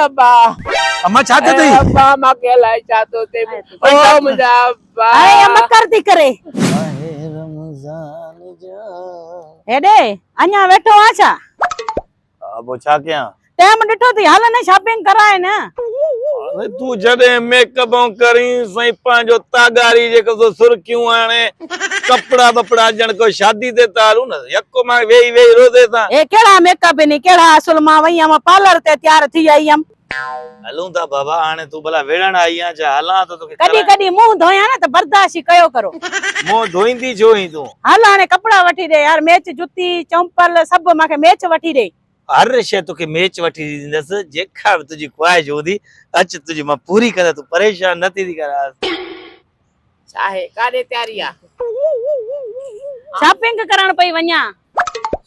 अब्बा अम्मा चाहते थे अब्बा मां कहलाई चाहतो थे ओ मुझा अब्बा अरे अम्मा कर दी करे रमजान जा हेडे अञा वेठो आछा अब छा कया टाइम डिठो थी हाल ने शॉपिंग कराए न अरे तू जडे मेकअप करी सही पांजो तागारी जे को सुर्खियूं आणे कपड़ा बपड़ा जण को शादी ते तारू न यको मां वेई वेई रोदे ता ए केड़ा मेकअप नी केड़ा असुल मां वई हम पार्लर ते तैयार थी आई हम हलूं ता बाबा हाणे तू भला वेड़ण आई आ जा हला तो तोके कदी कदी मुंह धोया न त बर्दाश्त कयो करो मो धोईंदी छो ही तू हाल हाने कपड़ा वठी दे यार मैच जुती चंपल सब माके मैच वठी दे हर शे तोके मैच वठी दींदस जेखा भी तुजी ख्वाहिश होदी अच तुजी मां पूरी कर तू परेशान न थी कर चाहे काडे तैयारी आ शॉपिंग करण पई वञा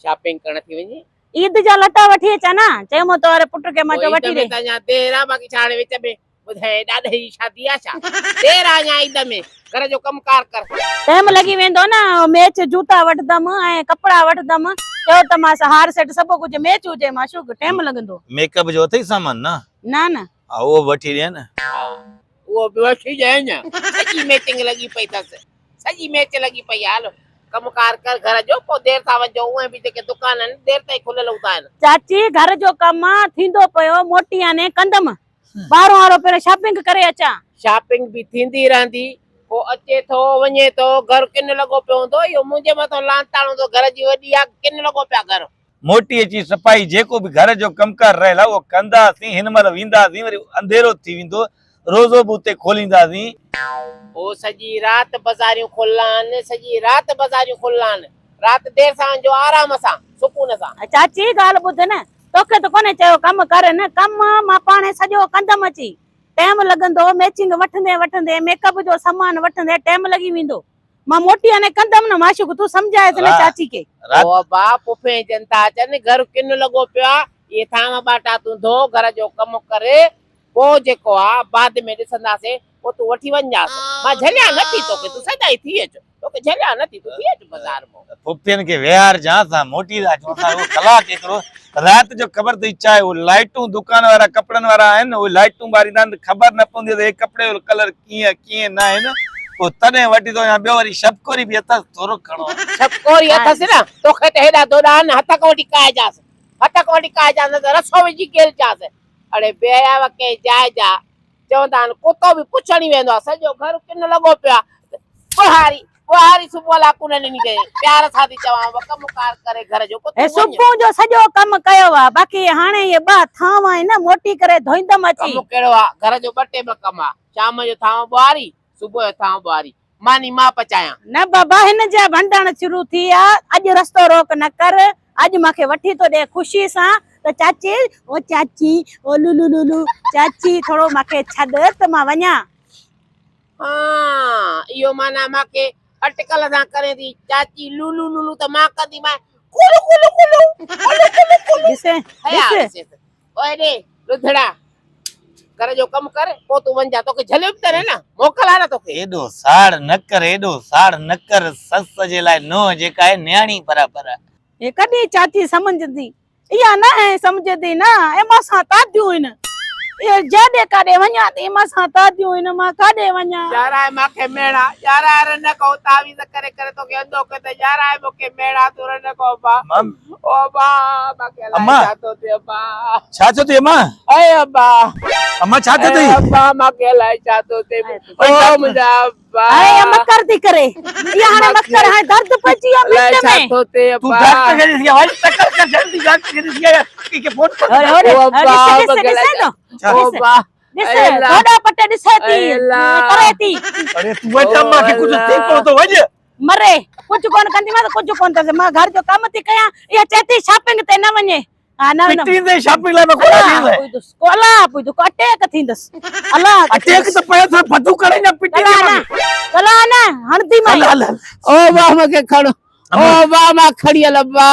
शॉपिंग करण थी वनी ईद जा लटा वठी अचा ना चयो तो अरे पुट के मां वठी दे तन्या तेरा बाकी छाणे विच में बुधाए डाढे ही शादी आ छा तेरा या ईद में घर जो कमकार कर टाइम लगी वेंदो ना मैच जूता वठदम ए कपड़ा वठदम चयो त मां हार सेट सब कुछ मैच हुजे माशूक टाइम लगंदो मेकअप जो अथई सामान ना ना ना आ वो वठी दे न वो वठी जाए ना सजी मैचिंग लगी पई तस सजी मैच लगी पई हाल कमकार कर घर जो पो देर सा वजो उहे भी जेके दुकान आहिनि देर ताईं खुलियल हूंदा आहिनि चाची घर जो कम थींदो पयो मोटिया ने कंदम बारो वारो पे शॉपिंग करे अचा शॉपिंग भी थींदी रहंदी पो अचे थो वञे थो घर किन लॻो पियो हूंदो इहो मुंहिंजे मथां लांताणो थो घर जी वॾी आहे किन लॻो पिया घर मोटी अची सफाई जेको भी घर जो कमकार रहेला वो कंदासीं हिन महिल वेंदासीं वरी अंधेरो थी वेंदो रोज़ो भी उते खोलींदासीं ओ सॼी राति बाज़ारियूं खुलान सॼी राति बाज़ारियूं खुलान राति देर सां जो आराम सां सुकून सां चाची ॻाल्हि ॿुध न तोखे त कोने चयो कम कर न कम मां पाणे सॼो कंदम अची टाइम लगंदो मैचिंग वठंदे वठंदे मेकअप जो सामान वठंदे टाइम लगी वेंदो मां मोटी ने कंदम न माशूक तू समझाए न चाची के ओ बाप पुफे जनता अचन घर किन लॻो पियो ये थाम बाटा तू धो घर जो कम करे पो जेको आ बाद में ॾिसंदासीं पो तू वठी वञास मां झलिया नथी तोखे तू सदाई थी अच तोखे झलिया नथी तू थी अच बाजार में पुप्पियन के वेहार जा सा मोटी दा चोथा वो कलाक एकरो रात जो खबर तई चाहे वो लाइटूं दुकान वाला कपड़न वाला आहिन वो लाइटूं बारींदा खबर न पवंदी त कपड़े जो कलर कीअं कीअं न आहे न वो तने वठी तो या ॿियो वरी शबकोरी भी अथस थोरो खणो शबकोरी अथस न तोखे त हेॾा दोडा न हथ को वठी काइजास हथ को वठी काइजास त रसो विझी केलजास अड़े बेया वके जाए जा चवंदा आहिनि कुतो बि पुछण ई वेंदो आहे सॼो घर किन लॻो पियो आहे बुहारी सुबुह लाइ कुन ॾिनी अथई प्यार सां थी चवां कमकार करे घर जो ए सुबुह जो सॼो कम कयो आहे बाक़ी हाणे ये ॿ थांव आहिनि न मोटी करे धोईंदम अची कम कहिड़ो आहे घर जो ॿ टे ॿ कम आहे शाम जो थांव बुहारी सुबुह जो थांव बुहारी मानी मां पचायां न बाबा हिन जा भंडण शुरू थी आहे अॼु रस्तो रोक न कर अॼु मूंखे वठी तो ॾे ख़ुशी सां त चाची ओ लुलु लुलु चाची थोरो मूंखे छॾ त मां वञा हाँ इहो माना मूंखे अटकल सां करे थी चाची लुलु लुलु त मां कंदी मां कुलु कुलु कुलु कुलु कुलु कुलु ॾिसे ओए रे रुधड़ा घर जो कम कर पो तू वञ जा तोखे झलियो बि तरे न मोकल आ न तोखे एडो साड़ न कर सस जे लाइ नो जेका है न्याणी बराबर है ये कॾहिं चाची समझंदी इहा न आहे समझंदी न एमा सां तादियूं आहिनि ये जॾे काॾे वञा त एमा सां तादियूं आहिनि मां काॾे वञा याराए मांखे मेणा याराए रन को तावीज़ करे करे तोखे अंधो के त याराए मूंखे मेणा तू रन को बा ओ बा मांखे अम्मा छातो ते बा छा छो ते मां ए अब्बा अम्मा छा छो ते अब्बा मांखे लाइ छातो ते ओ मुंहिंजा अब्बा अरे मकर थी करे इहा हाणे मकर हाणे दर्द पची आ मिट में छातो ते तू अब्बा डॉक्टर के दिया वाली टक्कर कर जल्दी डॉक्टर के दिया के फोन कर अरे ओ अब्बा ॾिसे ओ बा ॾिसे थोड़ा पटे ॾिसे थी करे थी अरे तू वट अम्मा के कुछ ठीक को तो वज मरे कुछ कोन कंदी मां कुछ कोन त मां घर जो काम थी कया इहा चेती शॉपिंग ते न वञे हा न पिटी दे शॉपिंग ला में कोला थी कोला पुजो अटैक थींदस अल्लाह अटैक तो पया था फटू करे ना पिटी कला न हणदी मां ओ बा मूंखे खणो ओ बा मां खड़ियल अब्बा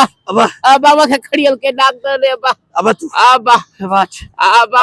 अब्बा मूंखे खड़ियल के डॉक्टर ने अब्बा अब तू अब्बा वाच अब्बा